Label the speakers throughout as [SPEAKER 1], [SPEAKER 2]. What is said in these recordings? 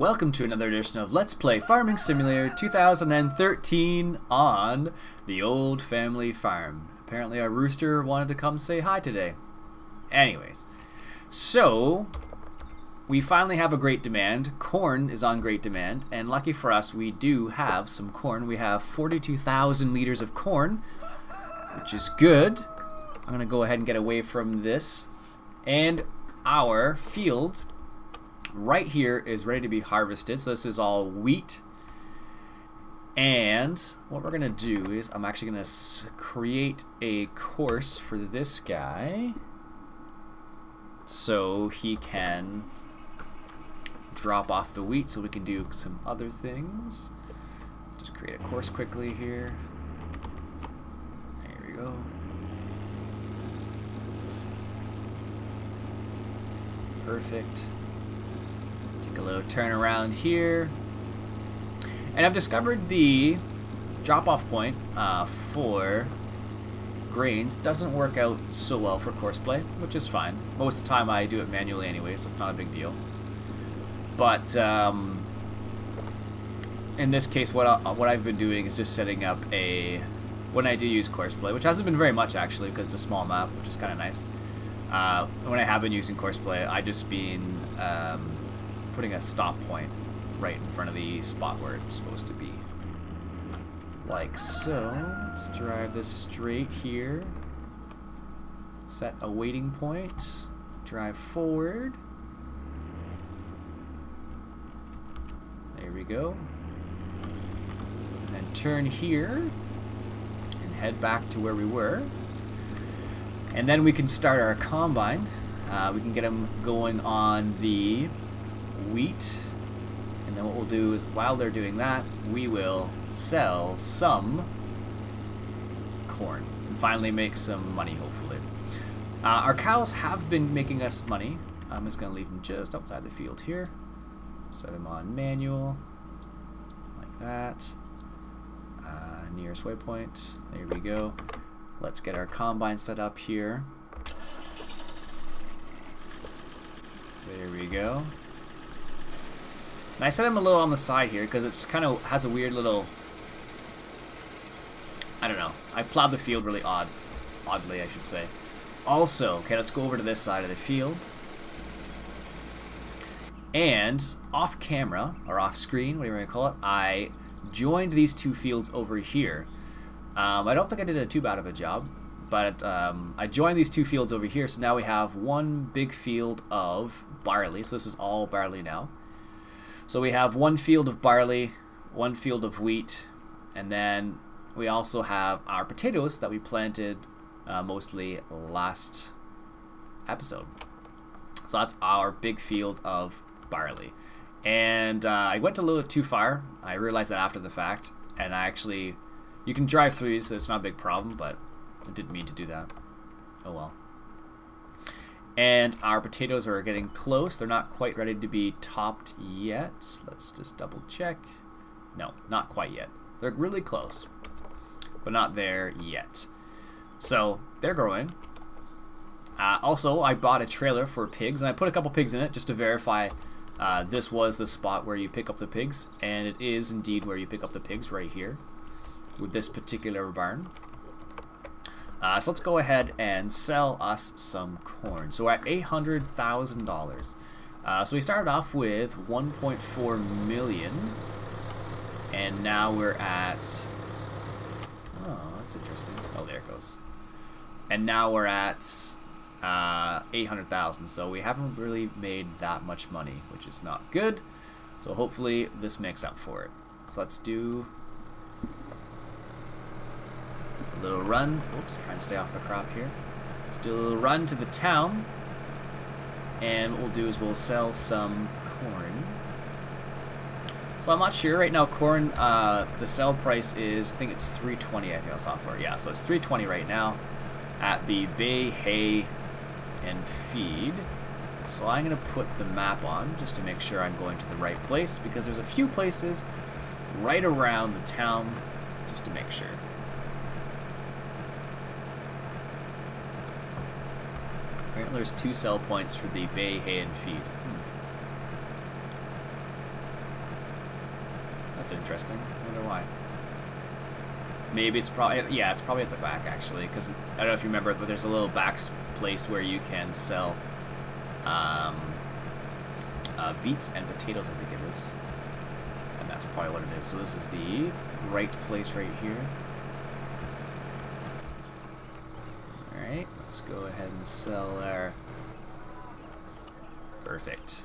[SPEAKER 1] Welcome to another edition of Let's Play Farming Simulator 2013 on the old family farm. Apparently our rooster wanted to come say hi today. Anyways, so we finally have a great demand. Corn is on great demand, and lucky for us we do have some corn. We have 42,000 liters of corn, which is good. I'm going to go ahead and get away from this. And our field right here is ready to be harvested. So this is all wheat. And what we're going to do is I'm actually going to create a course for this guy so he can drop off the wheat so we can do some other things. Just create a course quickly here. There we go. Perfect. Take a little turn around here. And I've discovered the drop-off point for grains doesn't work out so well for courseplay, which is fine. Most of the time I do it manually anyway, so it's not a big deal. But in this case, what I've been doing is just setting up a, when I do use courseplay, which hasn't been very much actually because it's a small map, which is kind of nice. When I have been using courseplay, I just been putting a stop point right in front of the spot where it's supposed to be. Like so. Let's drive this straight here. Set a waiting point. Drive forward. There we go. And then turn here and head back to where we were. And then we can start our combine. We can get them going on the wheat. And then what we'll do is, while they're doing that, we will sell some corn and finally make some money, hopefully. Our cows have been making us money. I'm just going to leave them just outside the field here. Set them on manual, like that. Nearest waypoint. There we go. Let's get our combine set up here. There we go. And I set him a little on the side here because it's kind of has a weird little, I don't know. I plowed the field really oddly, I should say. Also, okay, let's go over to this side of the field. And off camera, or off screen, whatever you want to call it, I joined these two fields over here. I don't think I did too bad of a job, but I joined these two fields over here, so now we have one big field of barley. So this is all barley now. So we have one field of barley, one field of wheat, and then we also have our potatoes that we planted mostly last episode. So that's our big field of barley. And I went a little too far. I realized that after the fact, and I actually, you can drive through these, so it's not a big problem, but I didn't mean to do that. Oh well. And our potatoes are getting close. They're not quite ready to be topped yet. Let's just double check. No, not quite yet. They're really close, but not there yet. So they're growing. Also, I bought a trailer for pigs, and I put a couple pigs in it just to verify this was the spot where you pick up the pigs, and it is indeed where you pick up the pigs, right here with this particular barn. So let's go ahead and sell us some corn. So we're at $800,000. So we started off with 1.4 million, and now we're at, oh, that's interesting. Oh, there it goes. And now we're at 800,000. So we haven't really made that much money, which is not good. So hopefully this makes up for it. So let's do a little run. Oops, try and stay off the crop here. Let's do a little run to the town, and what we'll do is we'll sell some corn. So I'm not sure right now. Corn, the sell price is, I think it's $3.20. I think I saw for it. Yeah, so it's $3.20 right now at the Bay Hay and Feed. So I'm gonna put the map on just to make sure I'm going to the right place, because there's a few places right around the town, just to make sure. Apparently there's 2 sell points for the Bay Hay and Feed. That's interesting. I wonder why. Maybe it's probably, yeah, it's probably at the back actually, because I don't know if you remember, but there's a little back place where you can sell beets and potatoes, I think it is. And that's probably what it is. So this is the right place right here. Alright, let's go ahead and sell our... Perfect.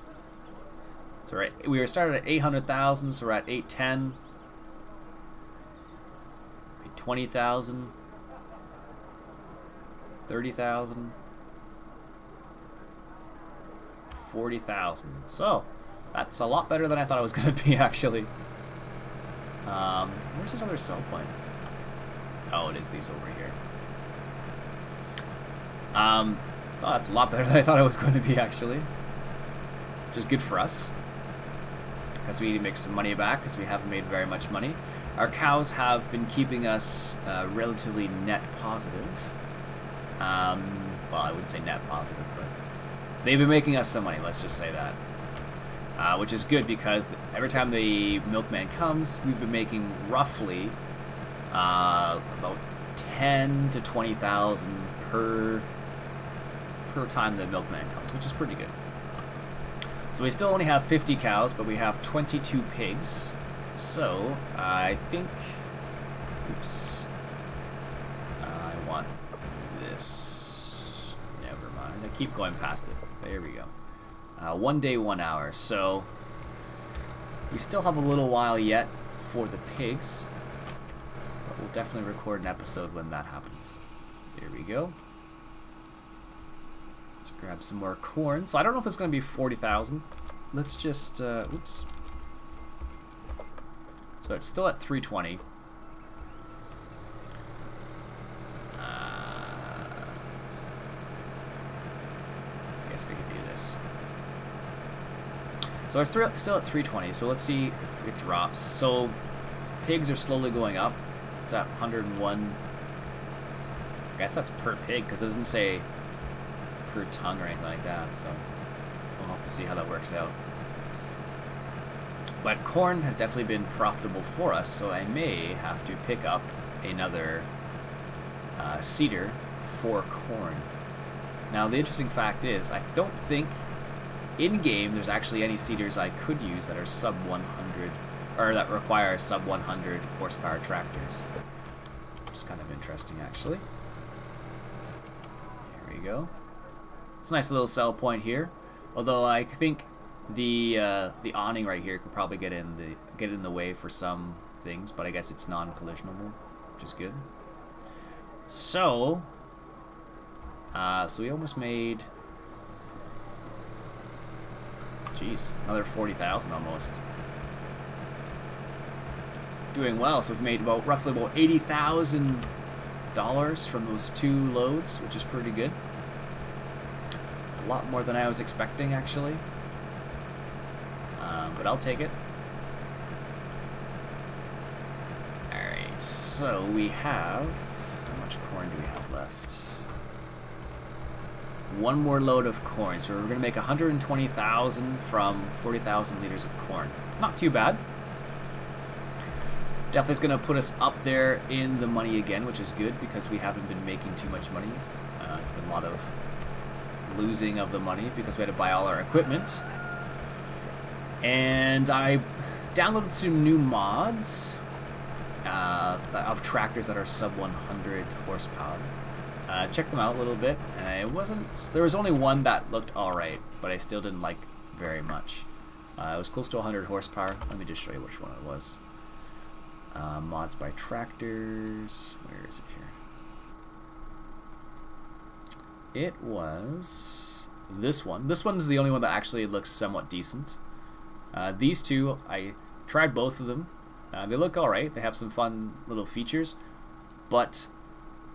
[SPEAKER 1] So right, we were started at 800,000, so we're at 810. 20,000. 30,000. 40,000. So, that's a lot better than I thought it was going to be, actually. Where's this other sell point? Oh, it is these over here. Oh, that's a lot better than I thought it was going to be, actually. Which is good for us, because we need to make some money back, because we haven't made very much money. Our cows have been keeping us relatively net positive. Well, I wouldn't say net positive, but they've been making us some money, let's just say that. Which is good, because every time the milkman comes, we've been making roughly about 10 to 20,000 per time the milkman comes, which is pretty good. So we still only have 50 cows, but we have 22 pigs. So I think, oops, I want this. Never mind. I keep going past it. There we go. 1 day, 1 hour. So we still have a little while yet for the pigs, but we'll definitely record an episode when that happens. There we go. Let's grab some more corn. So I don't know if it's going to be 40,000. Let's just, oops. So it's still at 320. I guess we could do this. So it's still at 320, so let's see if it drops. So pigs are slowly going up. It's at 101. I guess that's per pig, because it doesn't say per ton or anything like that, so we'll have to see how that works out. But corn has definitely been profitable for us, so I may have to pick up another seeder for corn. Now the interesting fact is, I don't think in-game there's actually any seeders I could use that are sub 100, or that require sub 100 horsepower tractors. Which is kind of interesting, actually. Here we go. It's a nice little sell point here, although I think the awning right here could probably get in the way for some things, but I guess it's non-collisionable, which is good. So, so we almost made, jeez, another 40,000 almost. Doing well. So we've made roughly about $80,000 from those 2 loads, which is pretty good. A lot more than I was expecting, actually. But I'll take it. Alright, so we have... How much corn do we have left? 1 more load of corn. So we're going to make 120,000 from 40,000 liters of corn. Not too bad. Definitely is going to put us up there in the money again, which is good because we haven't been making too much money. It's been a lot of losing of the money because we had to buy all our equipment. And I downloaded some new mods of tractors that are sub 100 horsepower. Checked them out a little bit, and there was only one that looked alright, but I still didn't like very much. It was close to 100 horsepower. Let me just show you which one it was. Mods by tractors. Where is it here? It was this one. This one's the only one that actually looks somewhat decent. These two, I tried both of them. They look alright. They have some fun little features, but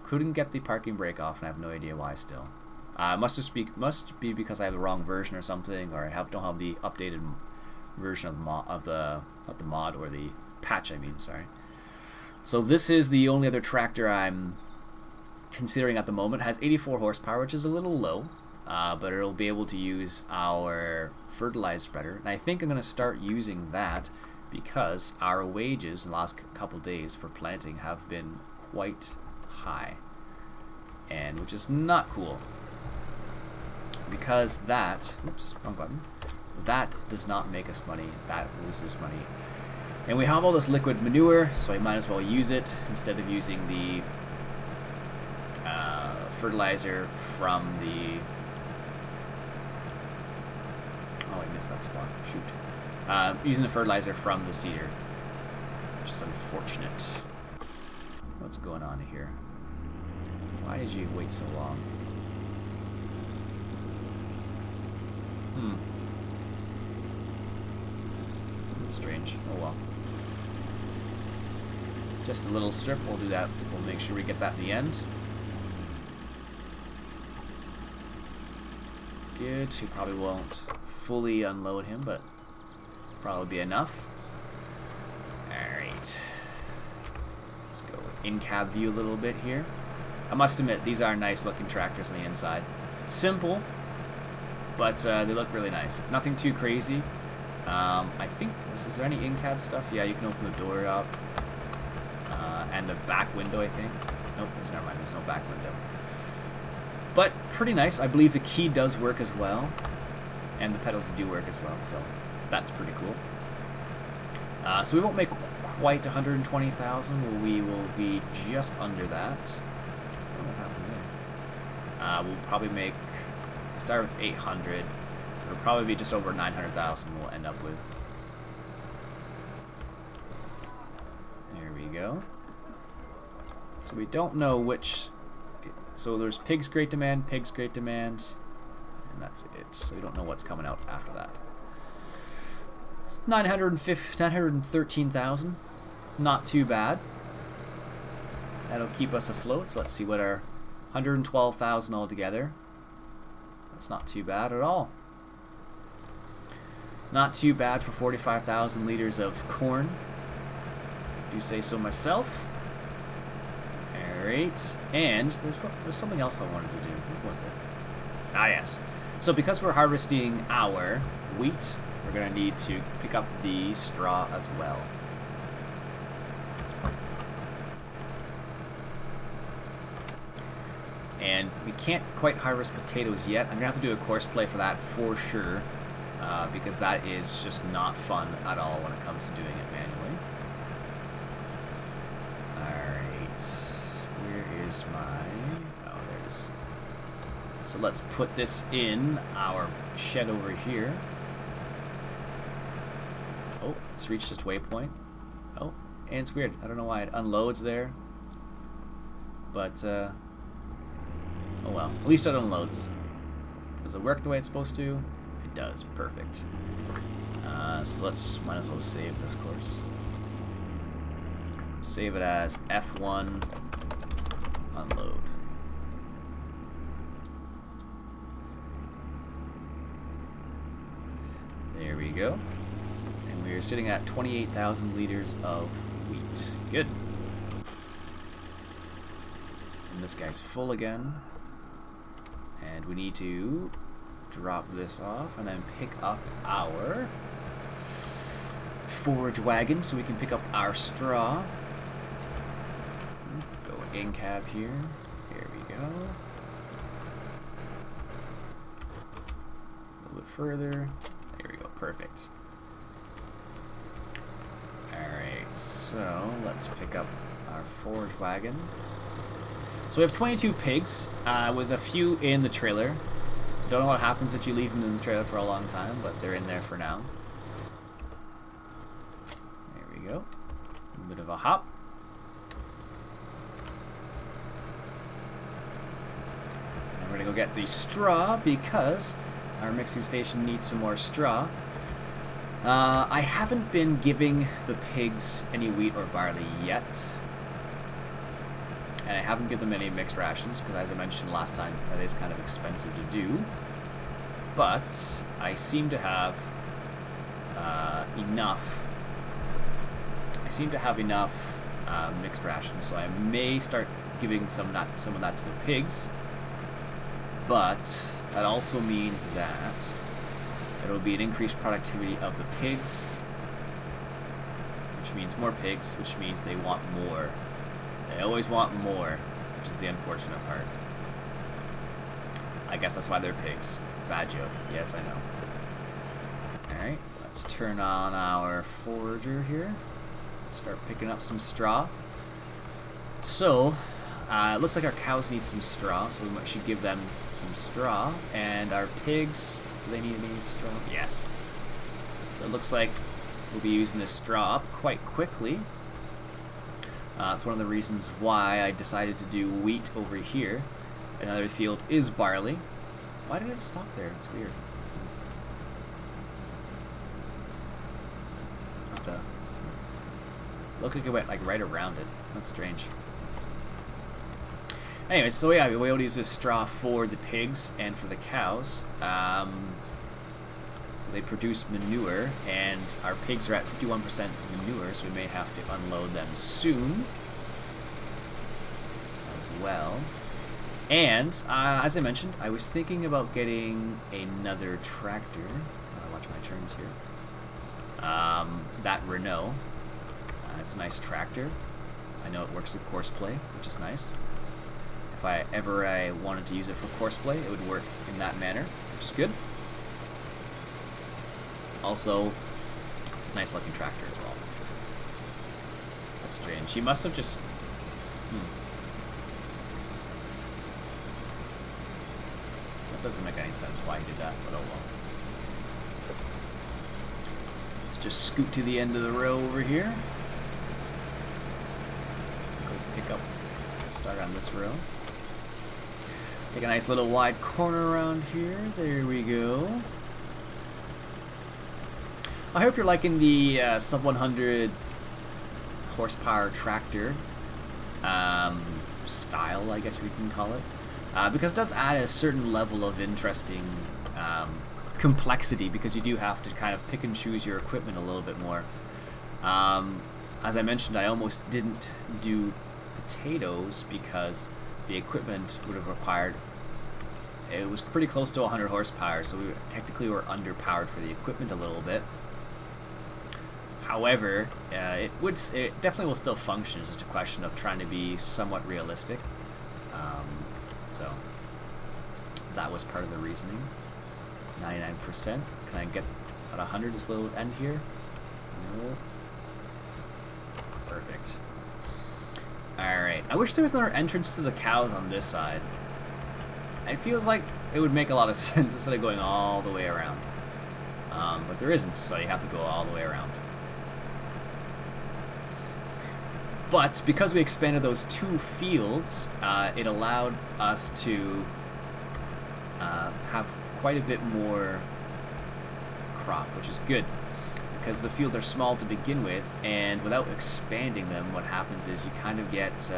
[SPEAKER 1] couldn't get the parking brake off, and I have no idea why still. Must be because I have the wrong version or something, or I don't have the updated version of the not the mod, or the patch, I mean, sorry. So this is the only other tractor I'm considering at the moment. It has 84 horsepower, which is a little low, but it'll be able to use our fertilizer spreader, and I think I'm going to start using that because our wages in the last couple days for planting have been quite high, and which is not cool, because that, oops, wrong button, that does not make us money, that loses money. And we have all this liquid manure, so I might as well use it instead of using the fertilizer from the... Oh, I missed that spot. Shoot. Using the fertilizer from the seeder, which is unfortunate. What's going on here? Why did you wait so long? That's strange. Oh well. Just a little strip, we'll do that. We'll make sure we get that in the end. Good. We probably won't fully unload him, but probably be enough. Alright. Let's go in-cab view a little bit here. I must admit, these are nice looking tractors on the inside. Simple, but they look really nice. Nothing too crazy. I think, is there any in-cab stuff? Yeah, you can open the door up. And the back window, I think. Nope, never mind, there's no back window. But pretty nice. I believe the key does work as well. And the pedals do work as well, so that's pretty cool. So we won't make quite 120,000. We will be just under that. I don't know what happened there. We'll probably make, start with 800. So it'll probably be just over 900,000 we'll end up with. There we go. So we don't know which... So there's pigs great demand, and that's it. So we don't know what's coming out after that. 913,000. Not too bad. That'll keep us afloat. So let's see what our 112,000 altogether. That's not too bad at all. Not too bad for 45,000 liters of corn. I do say so myself. Alright, and there's something else I wanted to do. What was it? Ah, yes. So because we're harvesting our wheat, we're going to need to pick up the straw as well. And we can't quite harvest potatoes yet. I'm going to have to do a course play for that for sure, because that is just not fun at all when it comes to doing it manually. Oh, there it is. So let's put this in our shed over here. Oh, it's reached its waypoint. Oh, and it's weird. I don't know why it unloads there. But, oh well. At least it unloads. Does it work the way it's supposed to? It does. Perfect. So let's, might as well save this course. Save it as F1 unload. There we go. And we're sitting at 28,000 liters of wheat. Good. And this guy's full again. And we need to drop this off and then pick up our forage wagon so we can pick up our straw. Go in cab here. There we go. A little bit further. There we go. Perfect. Alright, so let's pick up our forage wagon. So we have 22 pigs, with a few in the trailer. Don't know what happens if you leave them in the trailer for a long time, but they're in there for now. There we go. A bit of a hop. And we're going to go get the straw because our mixing station needs some more straw. I haven't been giving the pigs any wheat or barley yet. And I haven't given them any mixed rations because, as I mentioned last time, that is kind of expensive to do. But I seem to have enough. I seem to have enough mixed rations, so I may start giving some of that to the pigs. But that also means that there will be an increased productivity of the pigs, which means more pigs, which means they want more. They always want more, which is the unfortunate part. I guess that's why they're pigs. Bad joke. Yes, I know. Alright, let's turn on our forager here. Start picking up some straw. So, it looks like our cows need some straw, so we should give them some straw. And our pigs, do they need any straw? Yes. So it looks like we'll be using this straw up quite quickly. It's one of the reasons why I decided to do wheat over here. Another field is barley. Why did it stop there? It's weird. Looked like it went like right around it. That's strange. Anyways, so yeah, we'll use this straw for the pigs and for the cows. So they produce manure, and our pigs are at 51% manure, so we may have to unload them soon as well. And, as I mentioned, I was thinking about getting another tractor. I'll watch my turns here. That Renault. It's a nice tractor. I know it works with courseplay, which is nice. If I wanted to use it for courseplay, it would work in that manner, which is good. Also, it's a nice looking tractor as well. That's strange. He must have just... That doesn't make any sense why he did that, but oh well. Let's just scoot to the end of the row over here. Go pick up, start on this row. Take a nice little wide corner around here. There we go. I hope you're liking the sub 100 horsepower tractor style, I guess we can call it, because it does add a certain level of interesting complexity, because you do have to kind of pick and choose your equipment a little bit more. As I mentioned, I almost didn't do potatoes because the equipment would have required, it was pretty close to 100 horsepower, so we technically were underpowered for the equipment a little bit. However, it definitely will still function. It's just a question of trying to be somewhat realistic. So that was part of the reasoning. 99%. Can I get at 100 this little end here? No. Perfect. Alright. I wish there was another entrance to the cows on this side. It feels like it would make a lot of sense instead of going all the way around. But there isn't, so you have to go all the way around. But because we expanded those two fields, it allowed us to have quite a bit more crop, which is good. Because the fields are small to begin with, and without expanding them, what happens is you kind of get...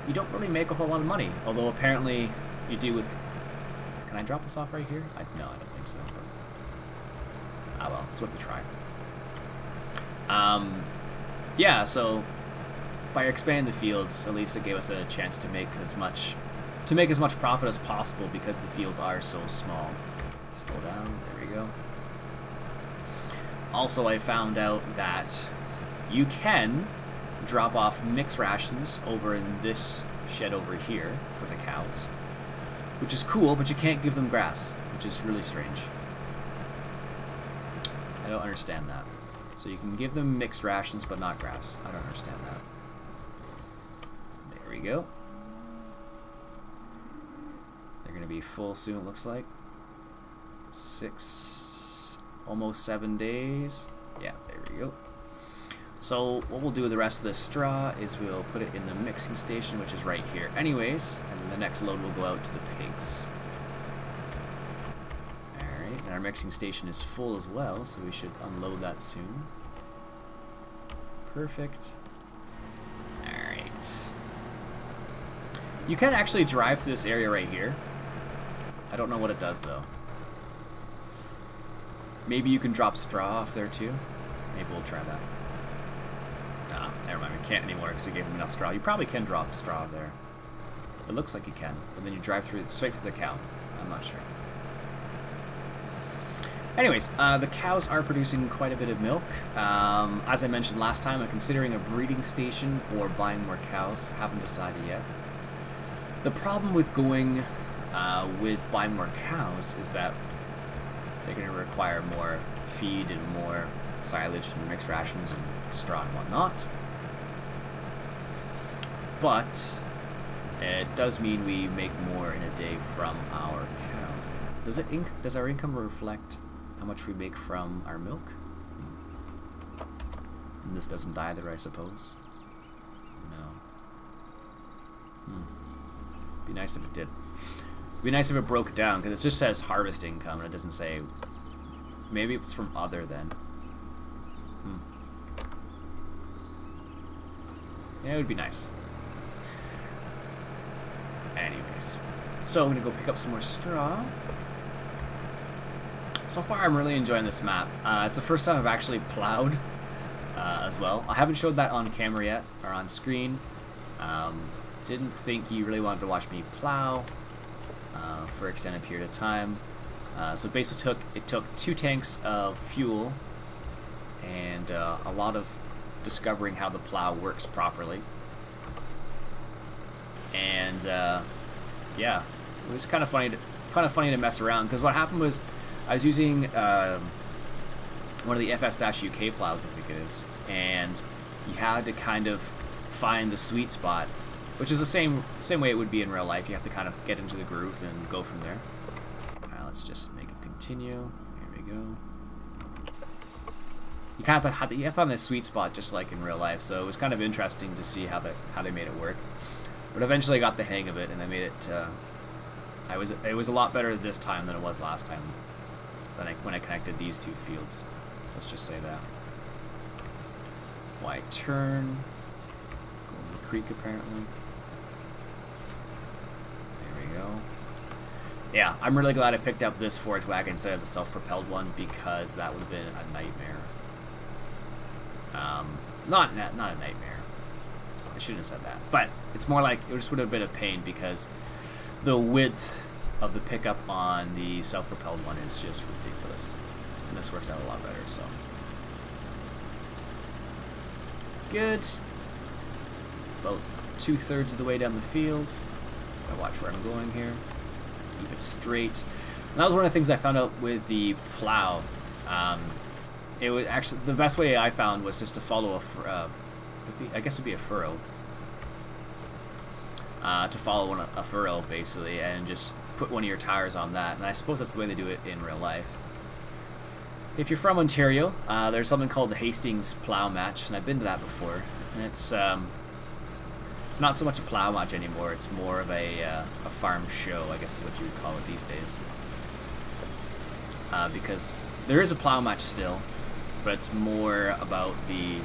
[SPEAKER 1] you don't really make a whole lot of money. Although apparently you do with... Can I drop this off right here? No, I don't think so. But... Ah well, it's worth a try. Yeah, so by expanding the fields, at least it gave us a chance to make as much profit as possible, because the fields are so small. Slow down, there we go. Also, I found out that you can drop off mixed rations over in this shed over here for the cows, which is cool, but you can't give them grass, which is really strange. I don't understand that. So you can give them mixed rations, but not grass. I don't understand that. There we go. They're going to be full soon, it looks like. Almost 7 days. Yeah, there we go. So what we'll do with the rest of this straw is we'll put it in the mixing station, which is right here anyways, and then the next load will go out to the pigs. Alright, and our mixing station is full as well, so we should unload that soon. Perfect. Alright. You can actually drive through this area right here. I don't know what it does though. Maybe you can drop straw off there too. Maybe we'll try that. Nah, never mind, we can't anymore because we gave him enough straw. You probably can drop straw there. It looks like you can, but then you drive through straight to the cow. I'm not sure. Anyways, the cows are producing quite a bit of milk. As I mentioned last time, I'm considering a breeding station or buying more cows. Haven't decided yet. The problem with going with buying more cows is that they're going to require more feed and more silage and mixed rations and straw and whatnot. But it does mean we make more in a day from our cows. Does our income reflect how much we make from our milk? And this doesn't either, I suppose. No. Be nice if it did. Be nice if it broke it down, because it just says harvest income and it doesn't say. Maybe it's from other then. Yeah, it would be nice. Anyways, so I'm gonna go pick up some more straw. So far, I'm really enjoying this map. It's the first time I've actually plowed as well. I haven't showed that on camera yet, or on screen. Didn't think you really wanted to watch me plow for an extended period of time. So basically it took 2 tanks of fuel and a lot of discovering how the plow works properly. And yeah, it was kind of funny to mess around, because what happened was I was using one of the FS-UK plows, I think it is, and you had to kind of find the sweet spot, which is the same way it would be in real life. You have to kind of get into the groove and go from there. Alright, let's just make it continue. Here we go. You kind of have to find this sweet spot just like in real life, so it was kind of interesting to see how they made it work. But eventually I got the hang of it, and I made it. It was a lot better this time than it was last time. When I connected these 2 fields. Let's just say that. Why turn? Go in the creek apparently. There we go. Yeah, I'm really glad I picked up this forage wagon instead of the self-propelled one, because that would have been a nightmare. Not a nightmare. I shouldn't have said that. But it's more like it just would have been a pain, because the width of the pickup on the self-propelled one is just ridiculous. And this works out a lot better, so. Good. About 2/3 of the way down the field. Gotta watch where I'm going here. Keep it straight. And that was one of the things I found out with the plow. It was actually, the best way I found was just to follow I guess it'd be a furrow. To follow a furrow, basically, and just put one of your tires on that. And I suppose that's the way they do it in real life. If you're from Ontario, there's something called the Hastings Plow Match, and I've been to that before. And it's not so much a plow match anymore. It's more of a farm show, I guess is what you would call it these days. Because there is a plow match still, but it's more about the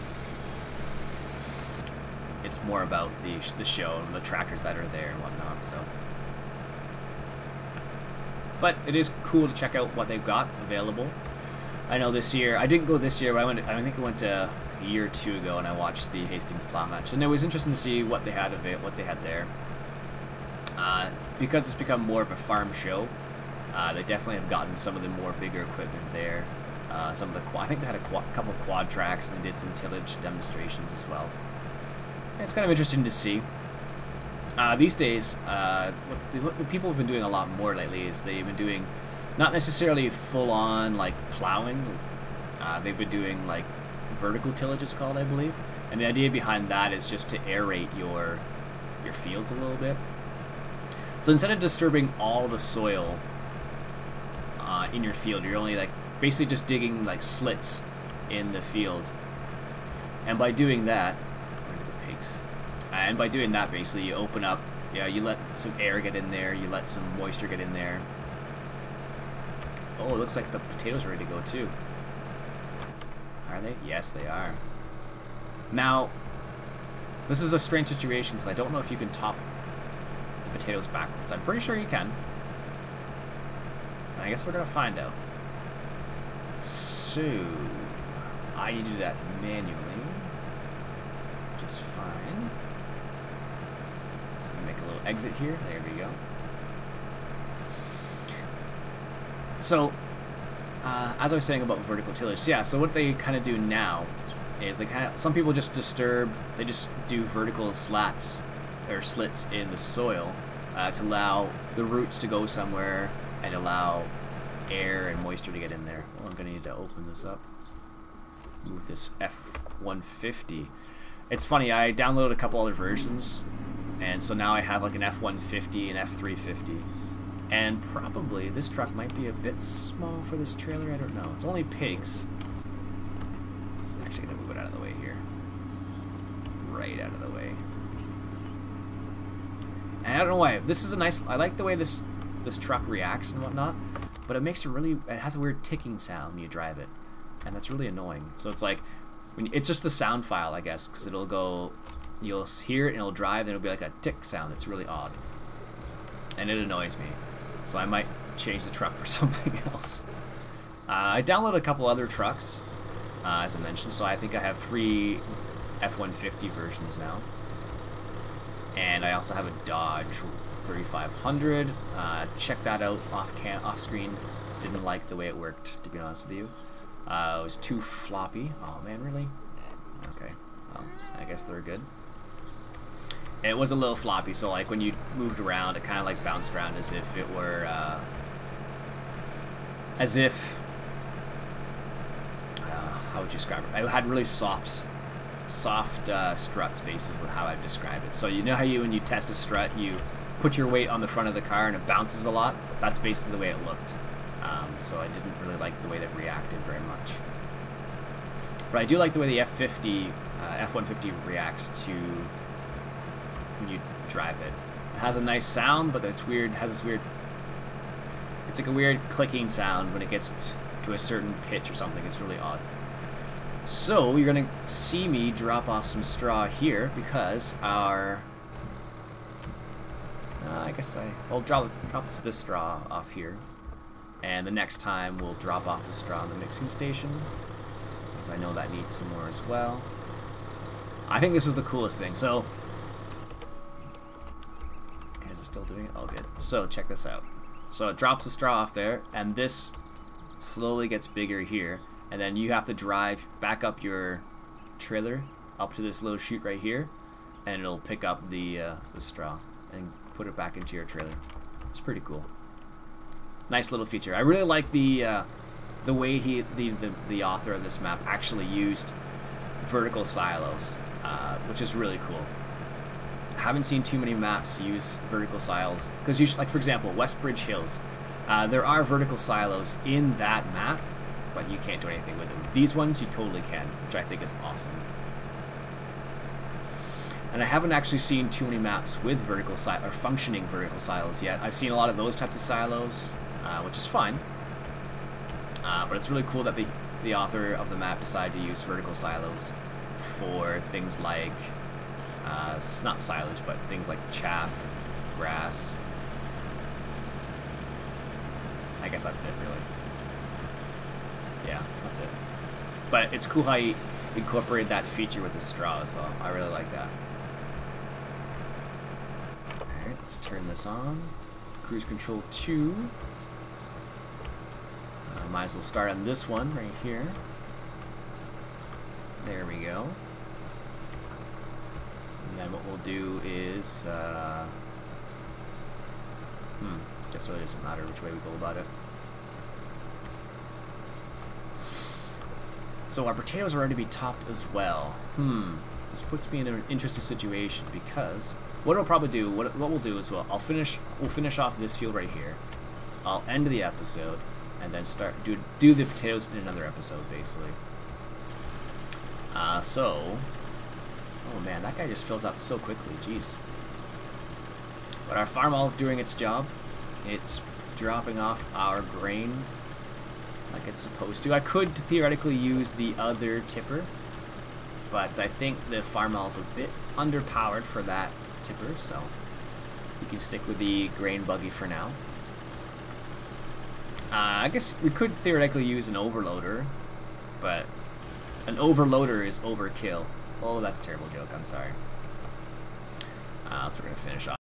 [SPEAKER 1] show and the tractors that are there and whatnot. So, but it is cool to check out what they've got available. I know this year, I didn't go this year, but I think I went a year or 2 ago, and I watched the Hastings Plow Match, and it was interesting to see what they had there. Because it's become more of a farm show, they definitely have gotten some of the more bigger equipment there. Some of the I think they had a couple of quad tracks, and they did some tillage demonstrations as well. And it's kind of interesting to see. These days, what people have been doing a lot more lately is they've been doing not necessarily full-on like plowing. They've been doing like vertical tillage, it's called, I believe. And the idea behind that is just to aerate your fields a little bit. So instead of disturbing all the soil in your field, you're only like basically just digging like slits in the field. And by doing that, where are the pigs? And by doing that, basically, you open up, you let some air get in there, you let some moisture get in there. Oh, it looks like the potatoes are ready to go too. Are they? Yes, they are. Now, this is a strange situation because I don't know if you can top the potatoes backwards. I'm pretty sure you can. And I guess we're going to find out. So, I need to do that manually. Just fine. So I'm going to make a little exit here. There we go. So, as I was saying about vertical tillage, yeah, so what they kind of do now is some people just they just do vertical slats or slits in the soil to allow the roots to go somewhere and allow air and moisture to get in there. Well, I'm going to need to open this up. Move this F-150. It's funny, I downloaded a couple other versions, and so now I have like an F-150 and F-350. And probably this truck might be a bit small for this trailer, I don't know. It's only pigs. I'm actually going to move it out of the way here. Right out of the way. And I don't know why. This is a nice... I like the way this truck reacts and whatnot, but it makes it has a weird ticking sound when you drive it. And that's really annoying. So it's like... it's just the sound file, I guess, because it'll go... You'll hear it and it'll drive and it'll be like a tick sound. It's really odd. And it annoys me. So I might change the truck for something else. I downloaded a couple other trucks, as I mentioned, so I think I have 3 F-150 versions now. And I also have a Dodge 3500. Check that out off screen. Didn't like the way it worked, to be honest with you. It was too floppy. Oh man, really? Okay. Well, I guess they're good. It was a little floppy, so like when you moved around, it kind of like bounced around as if it were, how would you describe it? It had really soft strut spaces with how I describe it. So you know how when you test a strut, you put your weight on the front of the car and it bounces a lot? That's basically the way it looked. So I didn't really like the way that reacted very much. But I do like the way the F-150 reacts to when you drive it. It has a nice sound, but it's weird. It has this weird... It's like a weird clicking sound when it gets to a certain pitch or something. It's really odd. So you're going to see me drop off some straw here because our... I guess I'll drop this straw off here. And the next time we'll drop off the straw in the mixing station, because I know that needs some more as well. I think this is the coolest thing. So, okay, is it still doing it? Oh, good. So check this out. So it drops the straw off there, and this slowly gets bigger here, and then you have to drive back up your trailer up to this little chute right here, and it'll pick up the straw and put it back into your trailer. It's pretty cool. Nice little feature. I really like the way the author of this map actually used vertical silos, which is really cool. I haven't seen too many maps use vertical silos because, like for example, Westbridge Hills, there are vertical silos in that map, but you can't do anything with them. These ones you totally can, which I think is awesome. And I haven't actually seen too many maps with functioning vertical silos yet. I've seen a lot of those types of silos, which is fine. But it's really cool that the author of the map decided to use vertical silos for things like, not silage, but things like chaff, grass. I guess that's it, really. Yeah, that's it. But it's cool how he incorporated that feature with the straw as well. I really like that. Alright, let's turn this on. Cruise control 2. Might as well start on this one right here. There we go. And then what we'll do is, guess it really doesn't matter which way we go about it. So our potatoes are ready to be topped as well. This puts me in an interesting situation because what I'll probably do, what we'll do is we'll finish off this field right here. I'll end the episode and then do the potatoes in another episode, basically. Oh man, that guy just fills up so quickly, jeez. But our farm-all's doing its job. It's dropping off our grain like it's supposed to. I could theoretically use the other tipper, but I think the farm-all's a bit underpowered for that tipper, so we can stick with the grain buggy for now. I guess we could theoretically use an overloader, but an overloader is overkill. Oh, that's a terrible joke, I'm sorry. So we're going to finish off.